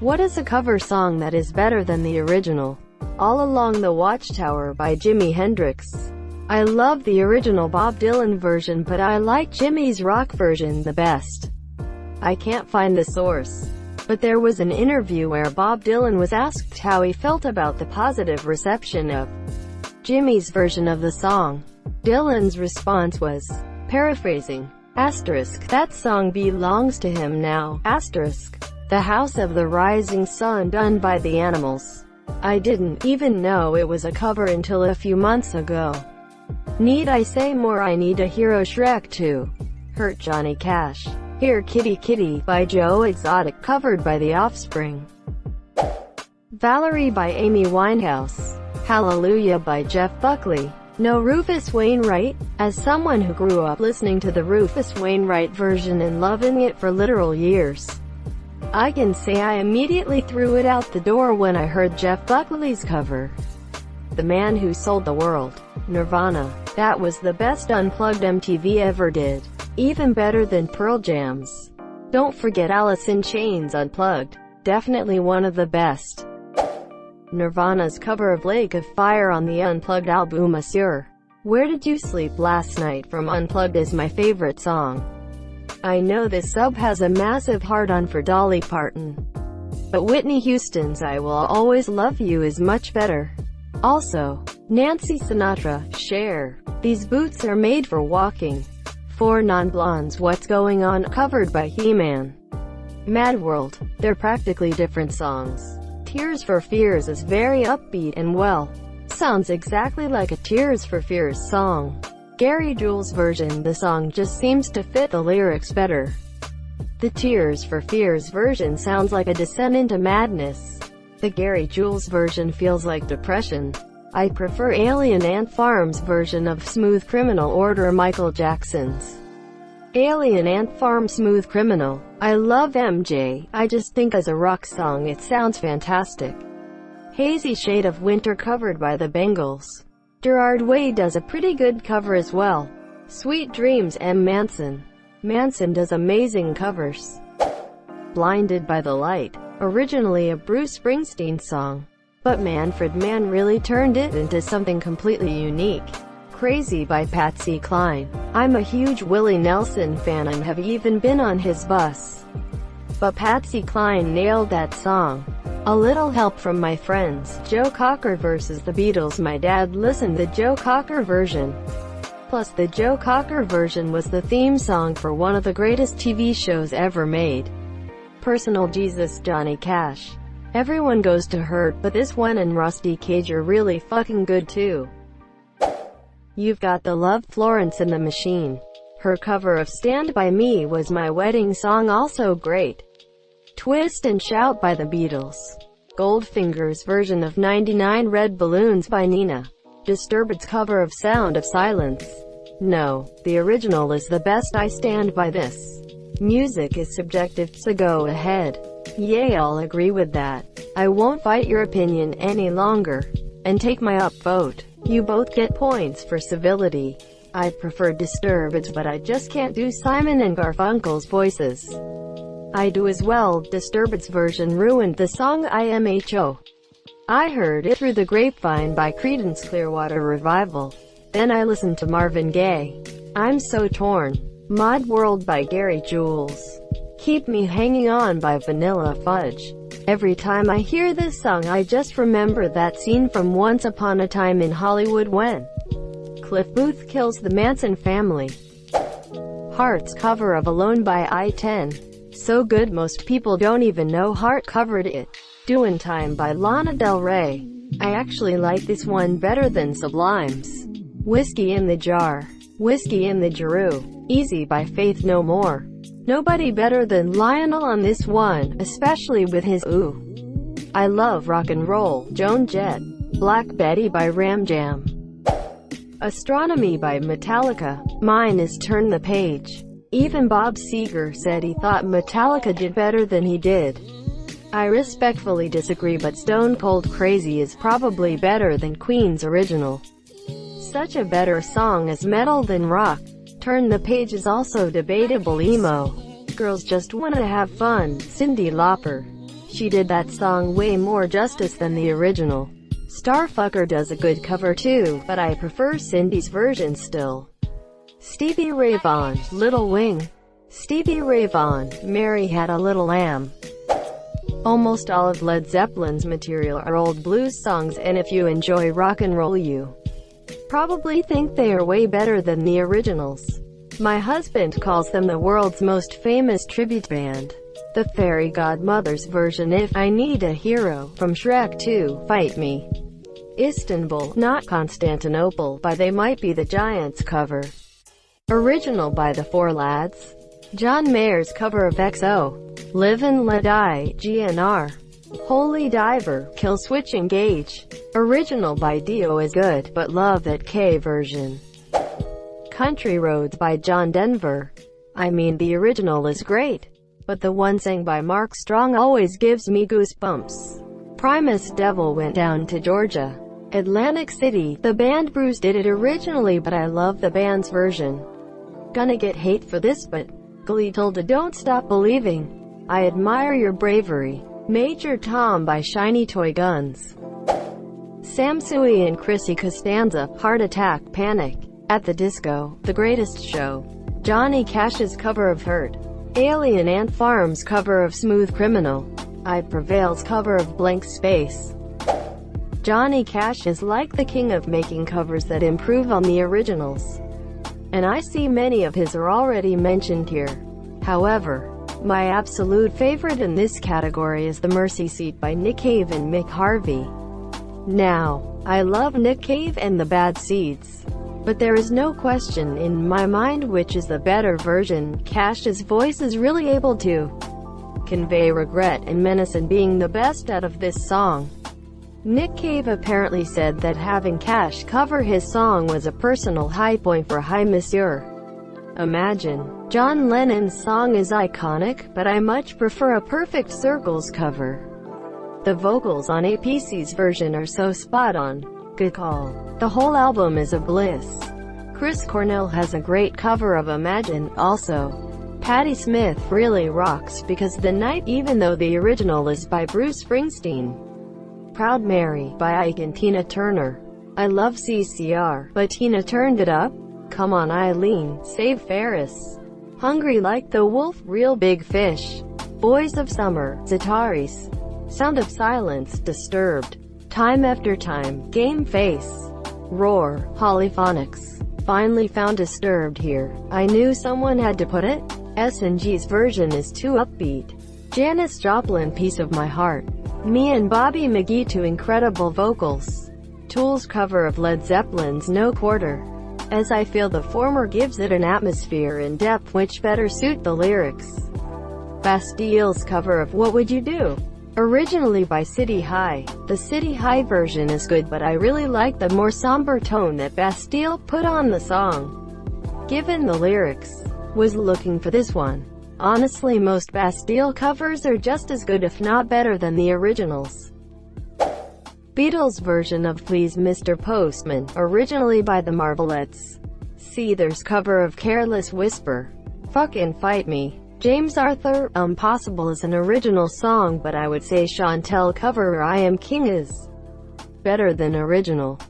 What is a cover song that is better than the original? All Along the Watchtower by Jimi Hendrix. I love the original Bob Dylan version, but I like Jimmy's rock version the best. I can't find the source, but there was an interview where Bob Dylan was asked how he felt about the positive reception of Jimmy's version of the song. Dylan's response was, paraphrasing, "That song belongs to him now, the House of the Rising Sun done by the Animals. I didn't even know it was a cover until a few months ago. Need I say more? I need a hero. Shrek 2. Hurt Johnny Cash. Here Kitty Kitty by Joe Exotic, covered by The Offspring. Valerie by Amy Winehouse. Hallelujah by Jeff Buckley. No Rufus Wainwright? As someone who grew up listening to the Rufus Wainwright version and loving it for literal years, I can say I immediately threw it out the door when I heard Jeff Buckley's cover. The Man Who Sold the World. Nirvana. That was the best unplugged MTV ever did. Even better than Pearl Jam's. Don't forget Alice in Chains Unplugged. Definitely one of the best. Nirvana's cover of Lake of Fire on the Unplugged album Assure. Where Did You Sleep Last Night from Unplugged is my favorite song. I know this sub has a massive hard-on for Dolly Parton, but Whitney Houston's I Will Always Love You is much better. Also, Nancy Sinatra, Cher. These Boots Are Made for Walking. Four Non-Blondes What's Going On, covered by He-Man. Mad World. They're practically different songs. Tears for Fears is very upbeat and well, sounds exactly like a Tears for Fears song. Gary Jules' version, the song just seems to fit the lyrics better. The Tears for Fears version sounds like a descent into madness. The Gary Jules version feels like depression. I prefer Alien Ant Farm's version of Smooth Criminal or Michael Jackson's Alien Ant Farm Smooth Criminal. I love MJ, I just think as a rock song it sounds fantastic. Hazy Shade of Winter, covered by the Bengals. Gerard Way does a pretty good cover as well. Sweet Dreams, M. Manson. Manson does amazing covers. Blinded by the Light. Originally a Bruce Springsteen song, but Manfred Mann really turned it into something completely unique. Crazy by Patsy Cline. I'm a huge Willie Nelson fan and have even been on his bus, but Patsy Cline nailed that song. A Little Help from My Friends. Joe Cocker vs. The Beatles. My dad listened the Joe Cocker version. Plus the Joe Cocker version was the theme song for one of the greatest TV shows ever made. Personal Jesus, Johnny Cash. Everyone Goes to Hurt, but this one and Rusty Cage are really fucking good too. You've Got the Love. Florence and the Machine. Her cover of Stand By Me was my wedding song, also great. Twist and Shout by the Beatles. Goldfinger's version of 99 Red Balloons by Nina. Disturbed's cover of Sound of Silence. No, the original is the best. I stand by this. Music is subjective, so go ahead. Yay, I'll agree with that. I won't fight your opinion any longer, and take my upvote. You both get points for civility. I prefer Disturbed's, but I just can't do Simon and Garfunkel's voices. I do as well. Disturbed's version ruined the song IMHO. I heard it through the grapevine by Creedence Clearwater Revival. Then I listened to Marvin Gaye. I'm so torn. Mod World by Gary Jules. Keep Me Hanging On by Vanilla Fudge. Every time I hear this song I just remember that scene from Once Upon a Time in Hollywood when Cliff Booth kills the Manson family. Heart's cover of Alone by I-10. So good most people don't even know Heart covered it. Doin' Time by Lana Del Rey. I actually like this one better than Sublime's. Whiskey in the Jar. Whiskey in the Giroux. Easy by Faith No More. Nobody better than Lionel on this one, especially with his ooh. I love rock and roll. Joan Jett. Black Betty by Ram Jam. Astronomy by Metallica. Mine is Turn the Page. Even Bob Seger said he thought Metallica did better than he did. I respectfully disagree, but Stone Cold Crazy is probably better than Queen's original. Such a better song as metal than rock. Turn the Page is also debatable emo. Girls Just Wanna Have Fun. Cyndi Lauper. She did that song way more justice than the original. Starfucker does a good cover too, but I prefer Cindy's version still. Stevie Ray Vaughan, Little Wing. Stevie Ray Vaughan, Mary Had a Little Lamb. Almost all of Led Zeppelin's material are old blues songs, and if you enjoy rock and roll you probably think they are way better than the originals. My husband calls them the world's most famous tribute band. The Fairy Godmother's version, If I Need a Hero, from Shrek 2, Fight Me. Istanbul, Not Constantinople, by They Might Be the Giants cover. Original by The Four Lads. John Mayer's cover of XO, Live and Let Die, GNR. Holy Diver, Kill Switch Engage. Original by Dio is good, but love that K version. Country Roads by John Denver. I mean, the original is great, but the one sang by Mark Strong always gives me goosebumps. Primus Devil Went Down to Georgia. Atlantic City, the band Bruce did it originally, but I love the band's version. Gonna get hate for this, but Glee told Don't Stop Believing. I admire your bravery. Major Tom by Shiny Toy Guns. Sam Sui and Chrissy Costanza, Heart Attack, Panic at the Disco, The Greatest Show. Johnny Cash's cover of Hurt. Alien Ant Farm's cover of Smooth Criminal. I Prevail's cover of Blank Space. Johnny Cash is like the king of making covers that improve on the originals, and I see many of his are already mentioned here. However, my absolute favorite in this category is The Mercy Seat by Nick Cave and Mick Harvey. Now, I love Nick Cave and the Bad Seeds, but there is no question in my mind which is the better version. Cash's voice is really able to convey regret and menace, and being the best out of this song. Nick Cave apparently said that having Cash cover his song was a personal high point for Hi Monsieur. Imagine. John Lennon's song is iconic, but I much prefer a Perfect Circles cover. The vocals on APC's version are so spot on. Good call. The whole album is a bliss. Chris Cornell has a great cover of Imagine, also. Patti Smith really rocks Because the Night, even though the original is by Bruce Springsteen. Proud Mary, by Ike and Tina Turner. I love CCR, but Tina turned it up. Come On Eileen, Save Ferris. Hungry Like the Wolf, Real Big Fish. Boys of Summer, Zataris. Sound of Silence, Disturbed. Time After Time, Game Face. Roar, Polyphonics. Finally found Disturbed here. I knew someone had to put it. S&G's version is too upbeat. Janis Joplin, Piece of My Heart. Me and Bobby McGee, two incredible vocals. Tool's cover of Led Zeppelin's No Quarter, as I feel the former gives it an atmosphere and depth which better suit the lyrics. Bastille's cover of What Would You Do? Originally by City High. The City High version is good, but I really like the more somber tone that Bastille put on the song. Given the lyrics, was looking for this one. Honestly, most Bastille covers are just as good if not better than the originals. Beatles' version of Please Mr. Postman, originally by the Marvelettes. Seether's cover of Careless Whisper. Fucking Fight Me. James Arthur, Impossible is an original song, but I would say Chantel cover I Am King is better than original.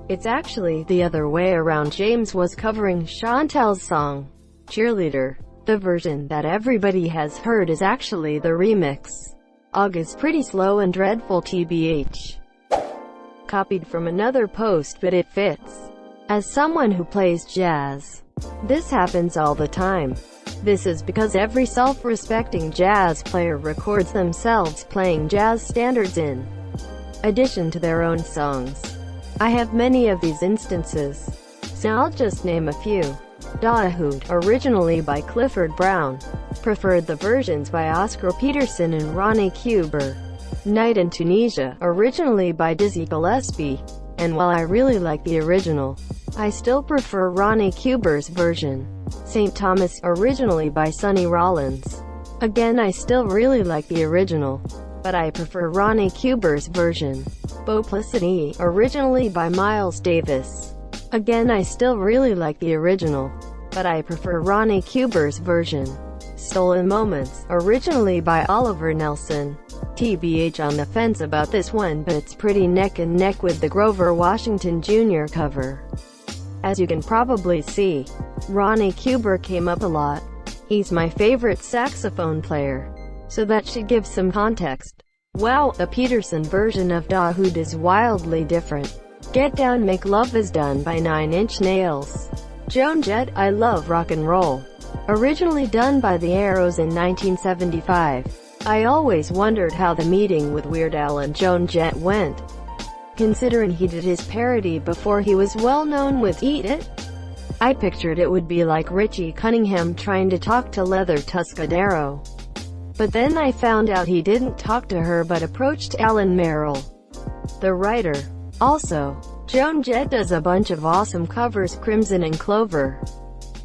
It's actually the other way around. James was covering Chantel's song, Cheerleader. The version that everybody has heard is actually the remix. Og is pretty slow and dreadful tbh. Copied from another post, but it fits. As someone who plays jazz, this happens all the time. This is because every self-respecting jazz player records themselves playing jazz standards in addition to their own songs. I have many of these instances, so I'll just name a few. Dahoud, originally by Clifford Brown. Preferred the versions by Oscar Peterson and Ronnie Cuber. Night in Tunisia, originally by Dizzy Gillespie. And while I really like the original, I still prefer Ronnie Cuber's version. St. Thomas, originally by Sonny Rollins. Again, I still really like the original, but I prefer Ronnie Cuber's version. Boplicity, originally by Miles Davis. Again, I still really like the original, but I prefer Ronnie Cuber's version. Stolen Moments, originally by Oliver Nelson. TBH on the fence about this one, but it's pretty neck and neck with the Grover Washington Jr. cover. As you can probably see, Ronnie Cuber came up a lot. He's my favorite saxophone player. So that should give some context. Wow, the Peterson version of Da Hood is wildly different. Get Down Make Love is done by 9 Inch Nails. Joan Jett, I Love Rock and Roll. Originally done by the Arrows in 1975. I always wondered how the meeting with Weird Al and Joan Jett went, considering he did his parody before he was well known with Eat It. I pictured it would be like Richie Cunningham trying to talk to Leather Tuscadero. But then I found out he didn't talk to her but approached Alan Merrill, the writer. Also, Joan Jett does a bunch of awesome covers: Crimson and Clover,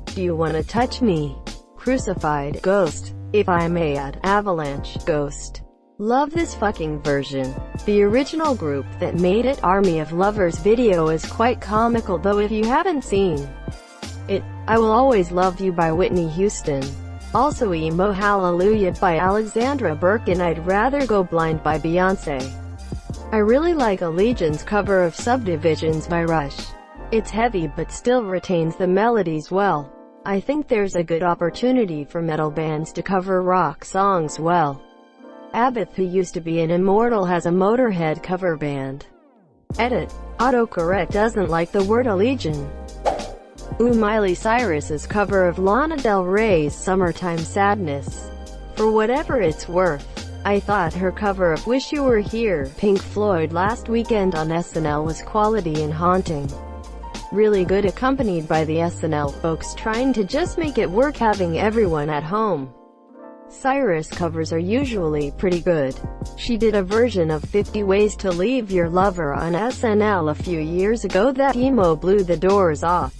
Do You Wanna Touch Me, Crucified, Ghost, If I May Add, Avalanche, Ghost. Love this fucking version. The original group that made it, Army of Lovers video, is quite comical though if you haven't seen it. I Will Always Love You by Whitney Houston. Also Emo Hallelujah by Alexandra Burke and I'd Rather Go Blind by Beyoncé. I really like Allegion's cover of Subdivisions by Rush. It's heavy but still retains the melodies well. I think there's a good opportunity for metal bands to cover rock songs well. Abbott, who used to be an Immortal, has a Motorhead cover band. Edit. Autocorrect doesn't like the word Allegion. Miley Cyrus's cover of Lana Del Rey's Summertime Sadness. For whatever it's worth, I thought her cover of Wish You Were Here, Pink Floyd, last weekend on SNL was quality and haunting. Really good, accompanied by the SNL folks trying to just make it work, having everyone at home. Cyrus covers are usually pretty good. She did a version of 50 Ways to Leave Your Lover on SNL a few years ago that emo blew the doors off.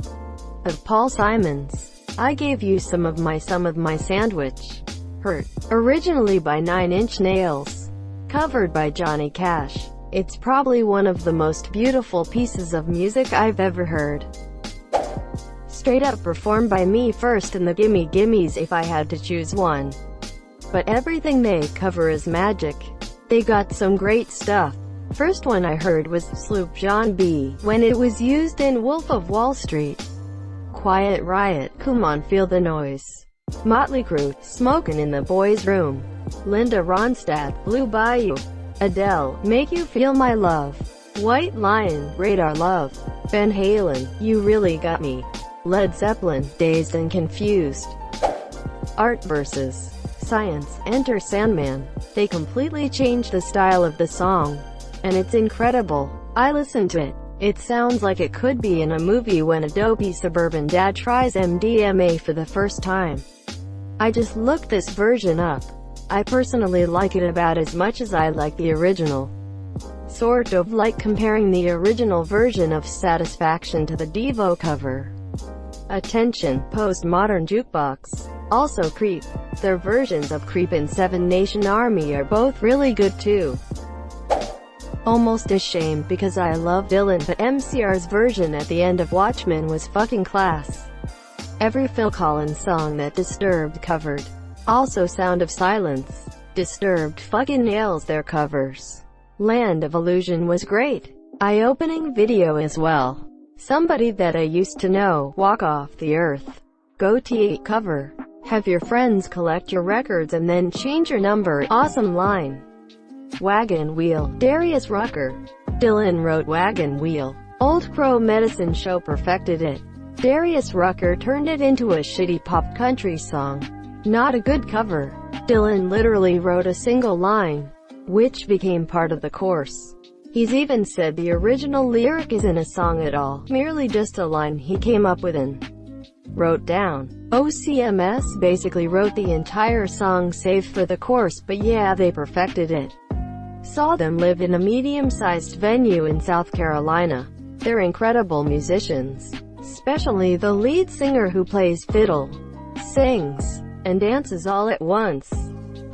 Of Paul Simon's I Gave You Some of My Sandwich. Hurt, originally by 9 Inch Nails. Covered by Johnny Cash. It's probably one of the most beautiful pieces of music I've ever heard. Straight Up, performed by Me First and the Gimme Gimmes if I had to choose one. But everything they cover is magic. They got some great stuff. First one I heard was Sloop John B. when it was used in Wolf of Wall Street. Quiet Riot, Come On Feel the Noise. Motley Crue, Smokin' in the Boys' Room. Linda Ronstadt, Blue Bayou. Adele, Make You Feel My Love. White Lion, Radar Love. Van Halen, You Really Got Me. Led Zeppelin, Dazed and Confused. Art vs. Science, Enter Sandman. They completely changed the style of the song, and it's incredible. I listened to it. It sounds like it could be in a movie when a dopey suburban dad tries MDMA for the first time. I just looked this version up. I personally like it about as much as I like the original. Sort of like comparing the original version of Satisfaction to the Devo cover. Attention, Postmodern Jukebox. Also Creep. Their versions of Creep and Seven Nation Army are both really good too. Almost a shame because I love Dylan, but MCR's version at the end of Watchmen was fucking class. Every Phil Collins song that Disturbed covered. Also Sound of Silence. Disturbed fucking nails their covers. Land of Illusion was great. Eye-opening video as well. Somebody That I Used to Know, Walk Off the Earth. Goatee cover. Have your friends collect your records and then change your number. Awesome line. Wagon Wheel, Darius Rucker. Dylan wrote Wagon Wheel. Old Crow Medicine Show perfected it. Darius Rucker turned it into a shitty pop country song. Not a good cover. Dylan literally wrote a single line, which became part of the chorus. He's even said the original lyric isn't a song at all, merely just a line he came up with and wrote down. OCMS basically wrote the entire song save for the chorus, but yeah, they perfected it. Saw them live in a medium-sized venue in South Carolina. They're incredible musicians, especially the lead singer who plays fiddle, sings, and dances all at once.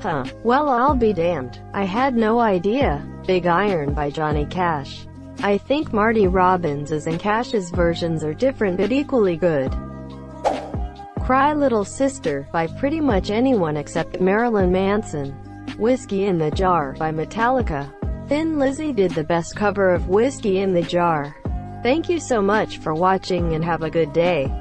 Huh. Well, I'll be damned. I had no idea. Big Iron by Johnny Cash. I think Marty Robbins' and Cash's versions are different but equally good. Cry Little Sister, by pretty much anyone except Marilyn Manson. Whiskey in the Jar, by Metallica. Thin Lizzy did the best cover of Whiskey in the Jar. Thank you so much for watching and have a good day.